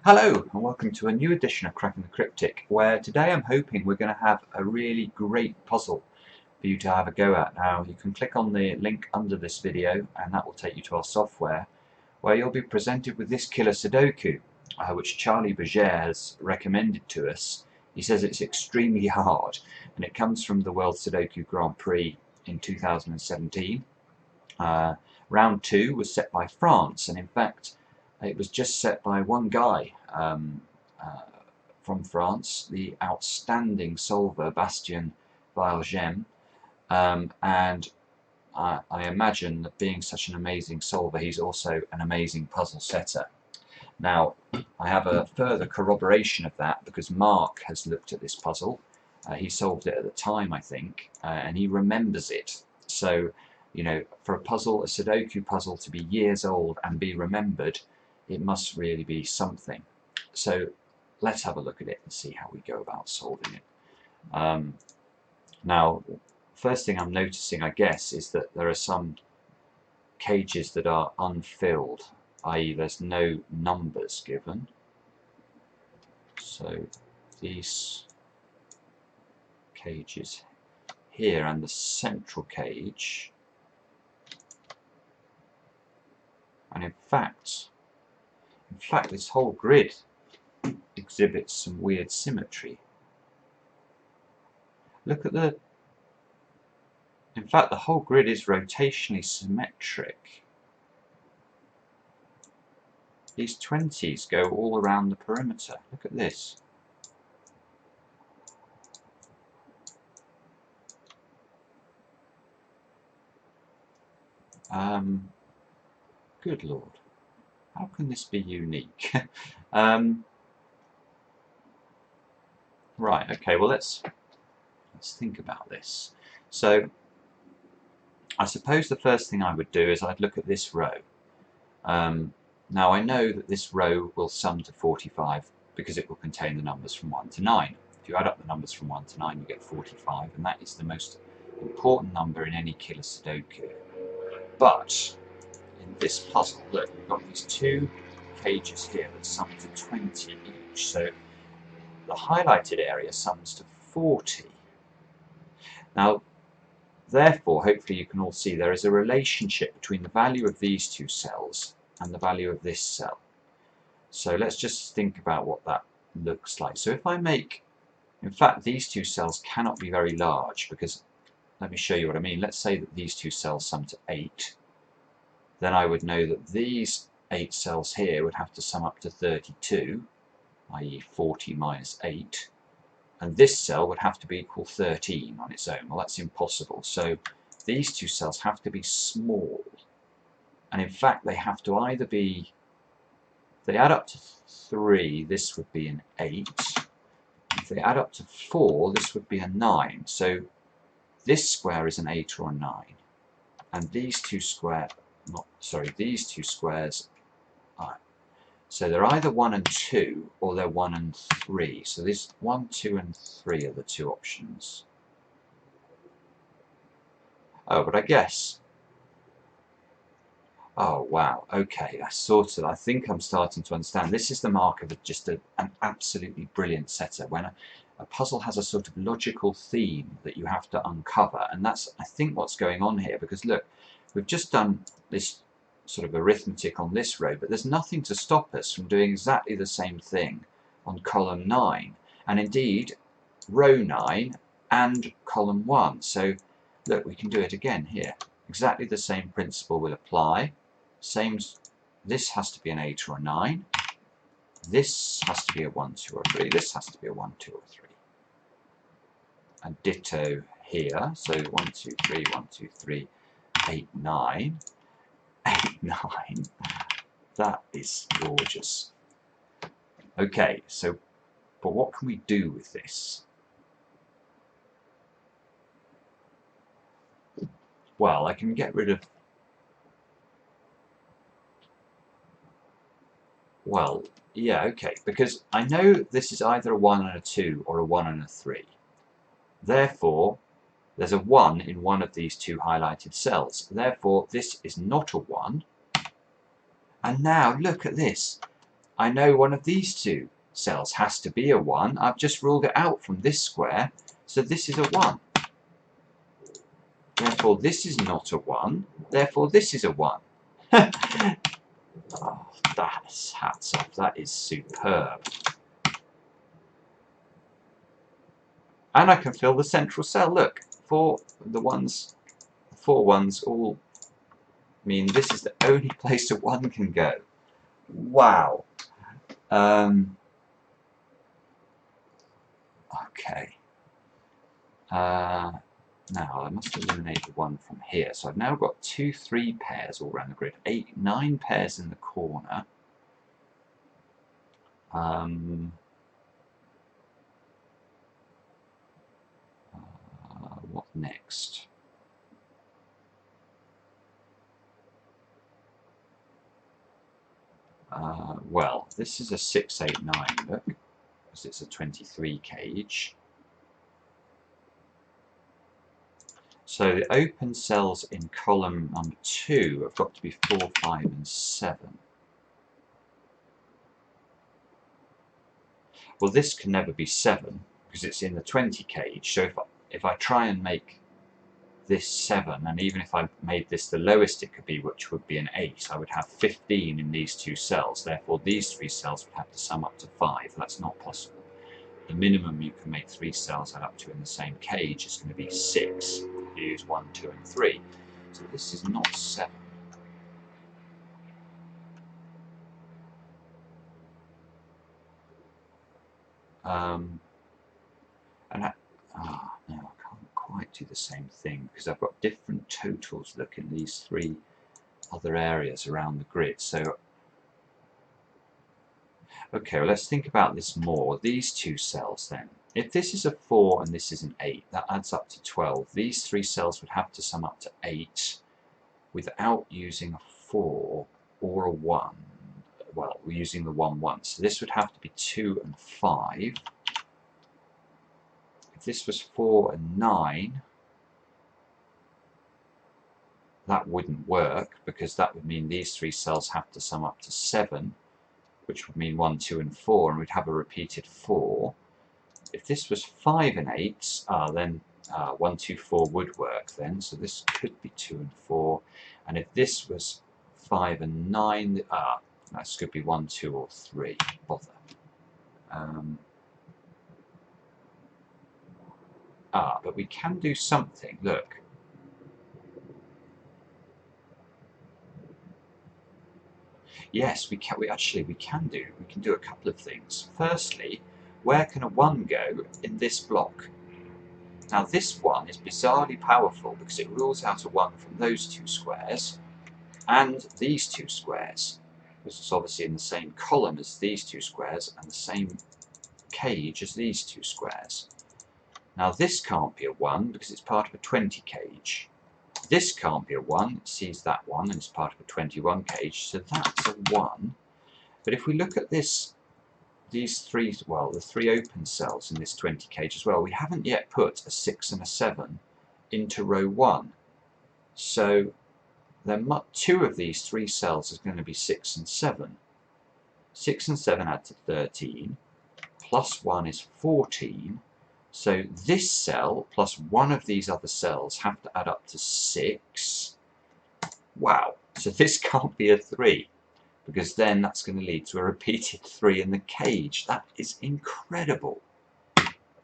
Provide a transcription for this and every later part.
Hello and welcome to a new edition of Cracking the Cryptic, where today I'm hoping we're going to have a really great puzzle for you to have a go at. Now you can click on the link under this video and that will take you to our software, where you'll be presented with this killer Sudoku, which Charlie Berger has recommended to us. He says it's extremely hard and it comes from the World Sudoku Grand Prix in 2017. Round 2 was set by France, and in fact it was just set by one guy from France, the outstanding solver Bastien Vial-Jaime, and I imagine that being such an amazing solver, he's also an amazing puzzle setter. Now, I have a further corroboration of that because Mark has looked at this puzzle. He solved it at the time, I think, and he remembers it. So, you know, for a puzzle, a Sudoku puzzle, to be years old and be remembered, it must really be something. So let's have a look at it and see how we go about solving it. Now, first thing I'm noticing, I guess, is that there are some cages that are unfilled, i.e. there's no numbers given. So these cages here and the central cage, and in fact this whole grid exhibits some weird symmetry. Look at the... in fact the whole grid is rotationally symmetric. These 20s go all around the perimeter. Look at this. Good Lord. How can this be unique? Right, okay, well let's think about this. So I suppose the first thing I would do is I'd look at this row. Now I know that this row will sum to 45 because it will contain the numbers from 1 to 9. If you add up the numbers from 1 to 9 you get 45, and that is the most important number in any killer Sudoku. But in this puzzle, look, we've got these two cages here that sum to 20 each, so the highlighted area sums to 40. Now, therefore, hopefully you can all see there is a relationship between the value of these two cells and the value of this cell. So let's just think about what that looks like. So if I make, in fact, these two cells cannot be very large because, let me show you what I mean. Let's say that these two cells sum to 8. Then I would know that these 8 cells here would have to sum up to 32, i.e. 40 minus 8. And this cell would have to be equal 13 on its own. Well, that's impossible. So these two cells have to be small. And in fact, they have to either be, if they add up to 3, this would be an 8. If they add up to 4, this would be a 9. So this square is an 8 or a 9. And these two these two squares are. So they're either 1 and 2 or they're 1 and 3. So this 1, 2 and 3 are the two options. Oh, but I guess... oh wow, okay, I think I'm starting to understand. This is the mark of just an absolutely brilliant setter, when a puzzle has a sort of logical theme that you have to uncover, and that's, I think, what's going on here. Because look, we've just done this sort of arithmetic on this row, but there's nothing to stop us from doing exactly the same thing on column 9, and indeed row 9 and column 1. So look, we can do it again here. Exactly the same principle will apply. This has to be an 8 or a 9. This has to be a 1, 2 or 3. This has to be a 1, 2 or 3. And ditto here. So 1, 2, 3, 1, 2, 3, 8, 9. 8, 9. That is gorgeous. Okay, so, but what can we do with this? Well, I can get rid of... well, yeah, okay, because I know this is either a 1 and a 2 or a 1 and a 3. Therefore, there's a 1 in one of these two highlighted cells. Therefore, this is not a 1. And now, look at this. I know one of these two cells has to be a 1. I've just ruled it out from this square, so this is a 1. Therefore this is not a 1, therefore this is a 1. Oh, that's hats off, that is superb. And I can fill the central cell, look, 4 ones all mean this is the only place a 1 can go. Wow. Okay. Now I must eliminate the 1 from here. So I've now got 2 3 pairs all around the grid, 8 9 pairs in the corner. What next? Well, this is a 6 8 9 look, because it's a 23 cage. So the open cells in column number 2 have got to be 4, 5 and 7. Well, this can never be 7 because it's in the 20 cage. So if I try and make this 7, and even if I made this the lowest it could be, which would be an 8, I would have 15 in these 2 cells. Therefore these 3 cells would have to sum up to 5. That's not possible. The minimum you can make 3 cells add up to in the same cage is going to be 6. You use 1, 2 and 3. So this is not 7. No, I can't quite do the same thing because I've got different totals look in these 3 other areas around the grid. So okay, well, let's think about this more. These 2 cells then. If this is a 4 and this is an 8, that adds up to 12. These 3 cells would have to sum up to 8 without using a 4 or a 1. Well, we're using the 1 once. So this would have to be 2 and 5. If this was 4 and 9, that wouldn't work because that would mean these 3 cells have to sum up to 7, which would mean 1, 2 and 4, and we'd have a repeated 4. If this was 5 and 8, then 1, 2, 4 would work then, so this could be 2 and 4. And if this was 5 and 9, that could be 1, 2 or 3. Bother. But we can do something, look. Yes, we can do a couple of things. Firstly, where can a 1 go in this block? Now this 1 is bizarrely powerful because it rules out a 1 from those 2 squares and these 2 squares. This is obviously in the same column as these 2 squares and the same cage as these 2 squares. Now this can't be a 1 because it's part of a 20 cage. This can't be a 1, it sees that 1 and it's part of a 21 cage, so that's a 1. But if we look at this, these 3, well, the 3 open cells in this 20 cage as well, we haven't yet put a 6 and a 7 into row 1. So then 2 of these 3 cells is going to be 6 and 7. 6 and 7 add to 13, plus 1 is 14. So this cell plus 1 of these other cells have to add up to 6. Wow, so this can't be a 3, because then that's going to lead to a repeated 3 in the cage. That is incredible.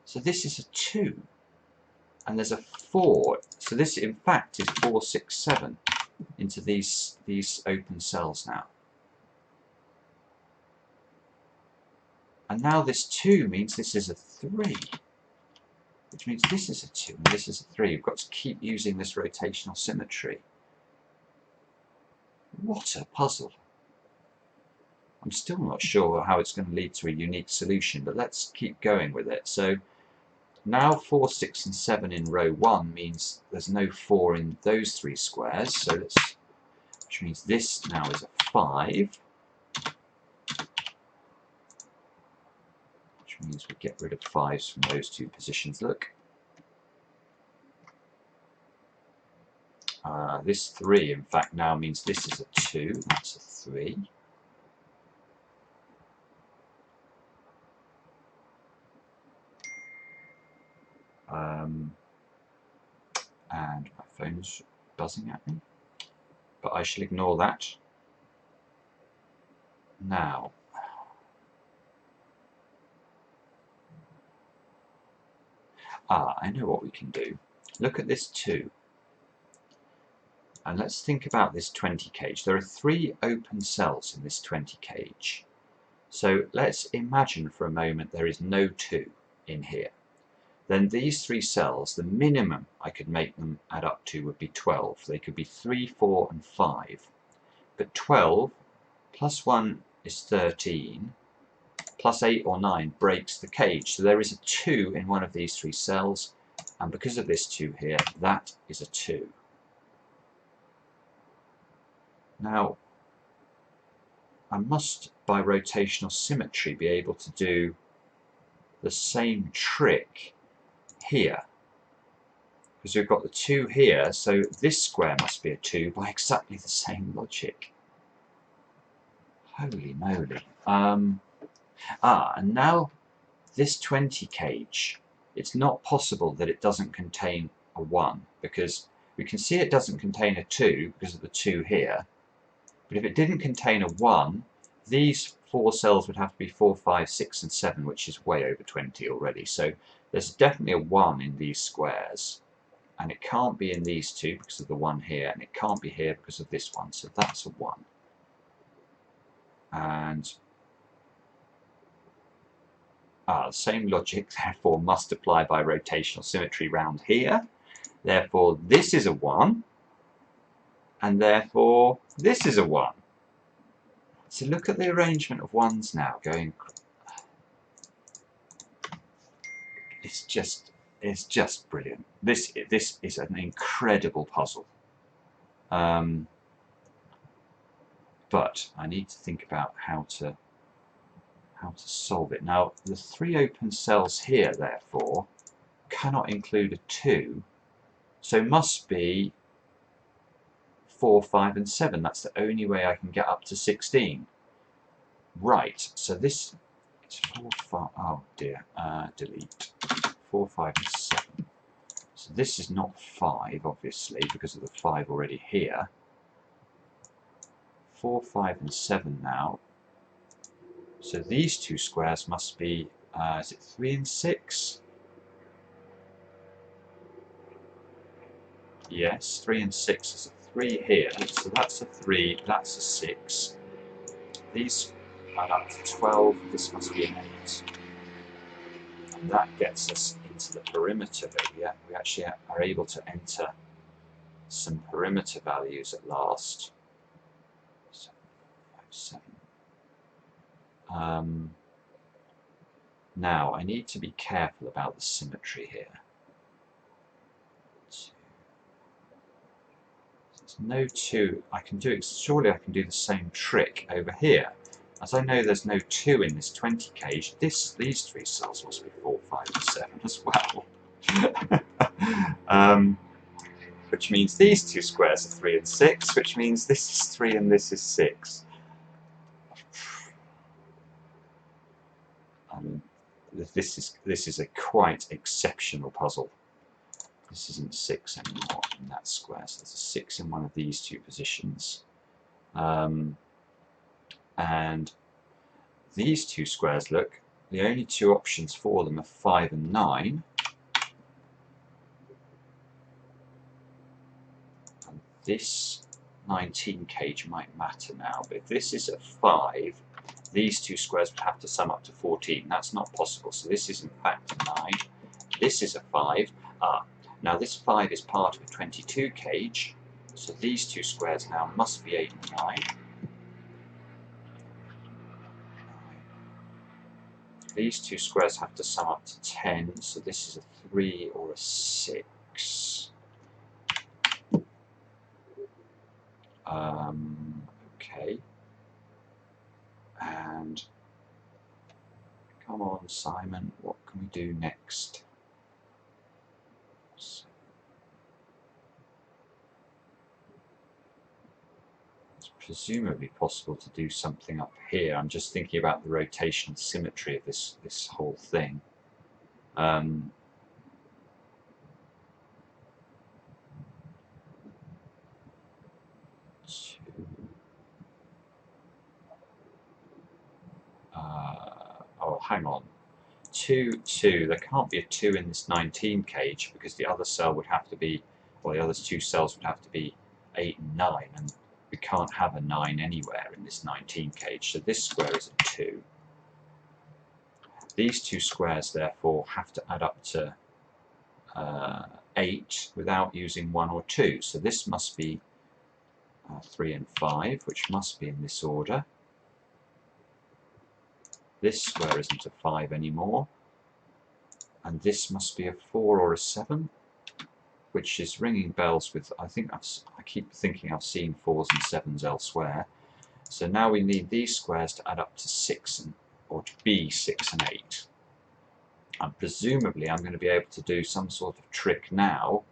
So this is a 2, and there's a 4. So this, in fact, is 4, 6, 7 into these open cells now. And now this 2 means this is a 3. Which means this is a 2 and this is a 3. You've got to keep using this rotational symmetry. What a puzzle. I'm still not sure how it's going to lead to a unique solution, but let's keep going with it. So now 4, 6 and 7 in row 1 means there's no 4 in those 3 squares, so which means this now is a 5. Which means we get rid of 5s from those 2 positions. Look. This 3, in fact, now means this is a 2, that's a 3. And my phone's buzzing at me, but I shall ignore that. Now, I know what we can do. Look at this 2. And let's think about this 20 cage. There are 3 open cells in this 20 cage. So let's imagine for a moment there is no 2 in here. Then these 3 cells, the minimum I could make them add up to would be 12. They could be 3, 4 and 5. But 12 plus 1 is 13, plus 8 or 9 breaks the cage. So there is a 2 in one of these 3 cells, and because of this 2 here, that is a 2. Now, I must, by rotational symmetry, be able to do the same trick here. Because we've got the 2 here, so this square must be a 2 by exactly the same logic. Holy moly. And now this 20 cage, it's not possible that it doesn't contain a 1, because we can see it doesn't contain a 2 because of the 2 here. But if it didn't contain a 1, these 4 cells would have to be 4, 5, 6 and 7, which is way over 20 already. So there's definitely a 1 in these squares, and it can't be in these 2 because of the 1 here, and it can't be here because of this 1, so that's a 1. And the same logic therefore must apply by rotational symmetry round here. Therefore this is a 1, and therefore this is a 1. So look at the arrangement of 1s now going. It's just brilliant. This is an incredible puzzle. But I need to think about how to solve it. Now the 3 open cells here therefore cannot include a 2, so must be 4, 5 and 7. That's the only way I can get up to 16. Right, so this is 4, 5, oh dear, delete. 4, 5 and 7. So this is not 5 obviously because of the 5 already here. 4, 5 and 7 now. So these 2 squares must be, is it 3 and 6? Yes, 3 and 6 is a 3 here, so that's a 3, that's a 6. These add up to 12, this must be an 8. And that gets us into the perimeter area. We actually are able to enter some perimeter values at last. 7, 5, 7. Now, I need to be careful about the symmetry here. There's no 2. I can do it. Surely I can do the same trick over here. As I know there's no 2 in this 20 cage, these 3 cells must be 4, 5 and 7 as well. Which means these 2 squares are 3 and 6, which means this is 3 and this is 6. This is a quite exceptional puzzle. This isn't 6 anymore in that square, so there's a 6 in one of these 2 positions. And these 2 squares, look, the only 2 options for them are 5 and 9. And this 19 cage might matter now, but if this is a 5, these 2 squares would have to sum up to 14. That's not possible, so this is in fact a 9. This is a 5. Now this 5 is part of a 22 cage, so these 2 squares now must be 8 and 9. These 2 squares have to sum up to 10, so this is a 3 or a 6. Okay. And come on, Simon, what can we do next? So, it's presumably possible to do something up here. I'm just thinking about the rotational symmetry of this whole thing. hang on. 2, 2. There can't be a 2 in this 19 cage because the other cell would have to be, or the other two cells would have to be 8 and 9, and we can't have a 9 anywhere in this 19 cage, so this square is a 2. These two squares therefore have to add up to 8 without using 1 or 2, so this must be 3 and 5, which must be in this order. This square isn't a 5 anymore, and this must be a 4 or a 7, which is ringing bells with, I keep thinking I've seen 4s and 7s elsewhere. So now we need these squares to add up to 6, or to be 6 and 8. And presumably I'm going to be able to do some sort of trick now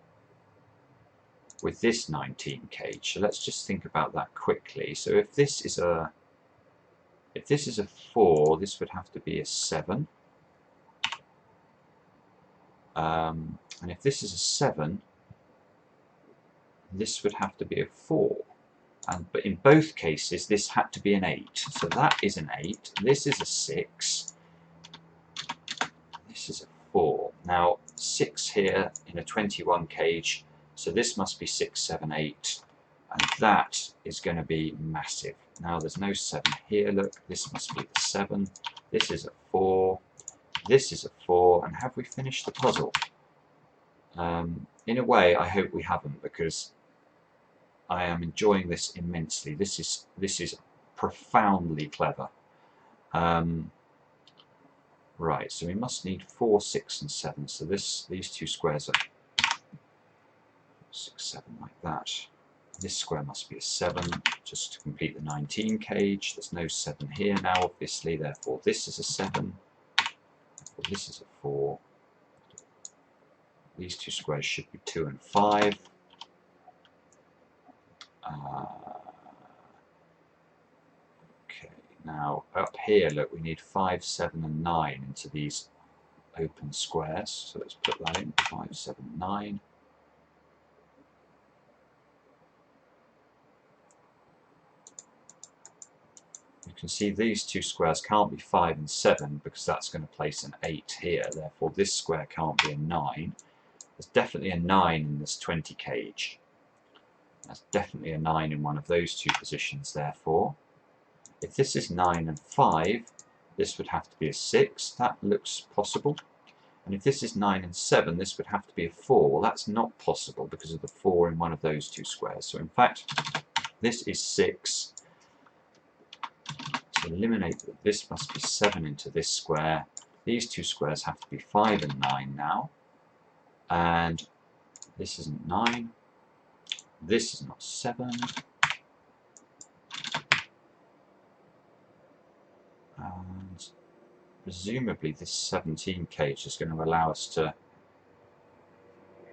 with this 19 cage. So let's just think about that quickly. So if this is a 4, this would have to be a 7. And if this is a 7, this would have to be a 4. But in both cases, this had to be an 8. So that is an 8. This is a 6. This is a 4. Now, 6 here in a 21 cage, so this must be 6, 7, 8. And that is going to be massive. Now, there's no 7 here. Look, this must be the 7. This is a 4. This is a 4. And have we finished the puzzle? In a way, I hope we haven't, because I am enjoying this immensely. This is profoundly clever. Right, so we must need 4, 6, and 7. So these two squares are 6, 7 like that. This square must be a 7, just to complete the 19 cage. There's no 7 here now, obviously. Therefore, this is a 7. Therefore, this is a 4. These two squares should be 2 and 5. Okay, now up here, look, we need 5, 7, and 9 into these open squares. So let's put that in, 5, 7, 9. You can see these two squares can't be 5 and 7 because that's going to place an 8 here. Therefore, this square can't be a 9. There's definitely a 9 in this 20 cage. That's definitely a 9 in one of those two positions, therefore. If this is 9 and 5, this would have to be a 6. That looks possible. And if this is 9 and 7, this would have to be a 4. Well, that's not possible because of the 4 in one of those two squares. So in fact, this is 6. To eliminate that, this must be 7 into this square. These two squares have to be 5 and 9 now. And this isn't 9. This is not 7. And presumably this 17 cage is going to allow us to,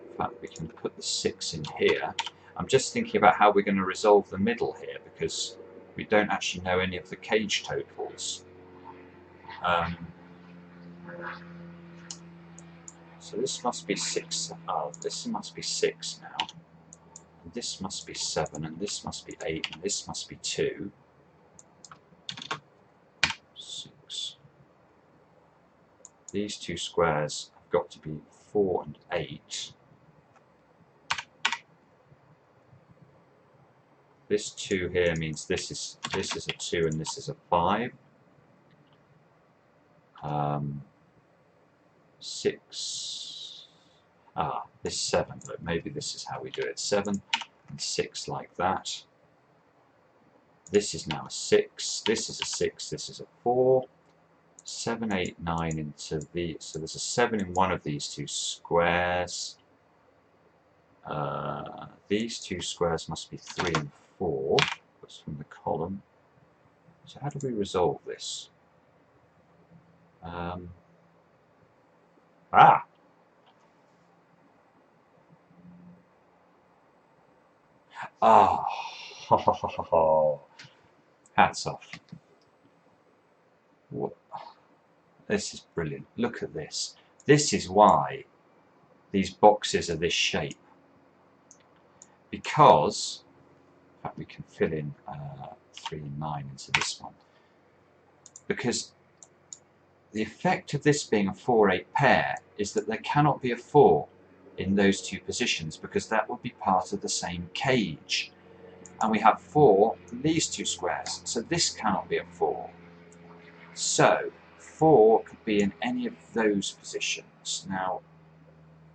in fact, we can put the 6 in here. I'm just thinking about how we're going to resolve the middle here, because we don't actually know any of the cage totals. So this must be 6. Oh, this must be 6 now. And this must be 7, and this must be 8, and this must be 2. 6. These two squares have got to be 4 and 8. This 2 here means this is a 2 and this is a 5. 6. This 7, but maybe this is how we do it. 7 and 6 like that. This is now a 6. This is a 6. This is a 4. 7, 8, 9 into the. So there's a 7 in one of these two squares. These two squares must be 3 and 4. That's from the column. So how do we resolve this? Hats off. What? This is brilliant. Look at this. This is why these boxes are this shape. Because, in fact, we can fill in 3 and 9 into this one. Because the effect of this being a 4-8 pair is that there cannot be a 4 in those two positions, because that would be part of the same cage. And we have 4 in these two squares, so this cannot be a 4. So 4 could be in any of those positions. Now,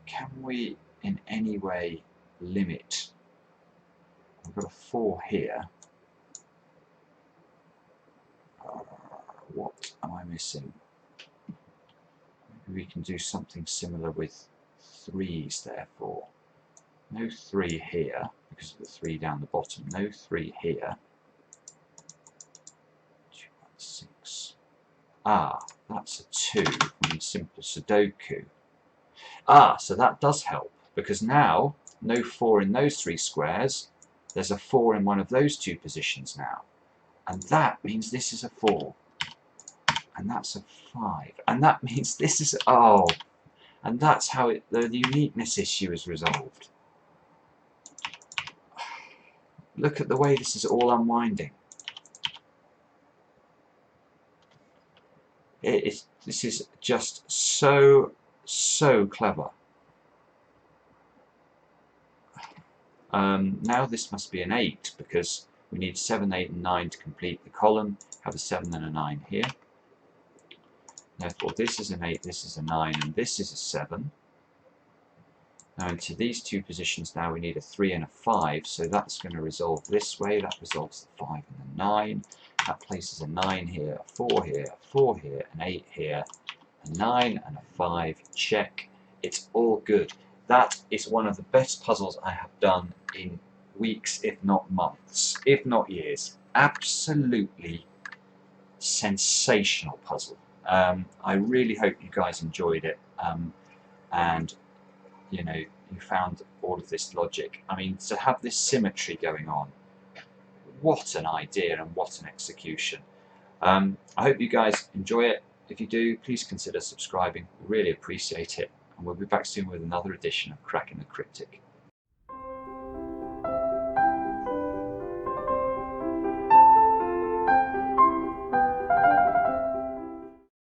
can we in any way limit? We've got a 4 here. What am I missing? Maybe we can do something similar with 3s, therefore. No 3 here, because of the 3 down the bottom. No 3 here. 2, 6. Ah, that's a 2 from simple Sudoku. Ah, so that does help, because now, no 4 in those 3 squares. There's a 4 in one of those two positions now. And that means this is a 4. And that's a 5. And that means this is... Oh! And that's how the uniqueness issue is resolved. Look at the way this is all unwinding. This is just so clever. Now this must be an 8, because we need 7, 8 and 9 to complete the column. Have a 7 and a 9 here. Therefore this is an 8, this is a 9, and this is a 7. Now into these two positions now we need a 3 and a 5, so that's going to resolve this way. That resolves the 5 and the 9. That places a 9 here, a 4 here, a 4 here, an 8 here, a 9 and a 5. Check. It's all good. That is one of the best puzzles I have done in weeks, if not months, if not years. Absolutely sensational puzzle. I really hope you guys enjoyed it, and you know, you found all of this logic. I mean, to have this symmetry going on, what an idea and what an execution. I hope you guys enjoy it. If you do, please consider subscribing. We really appreciate it, and we'll be back soon with another edition of Cracking the Cryptic.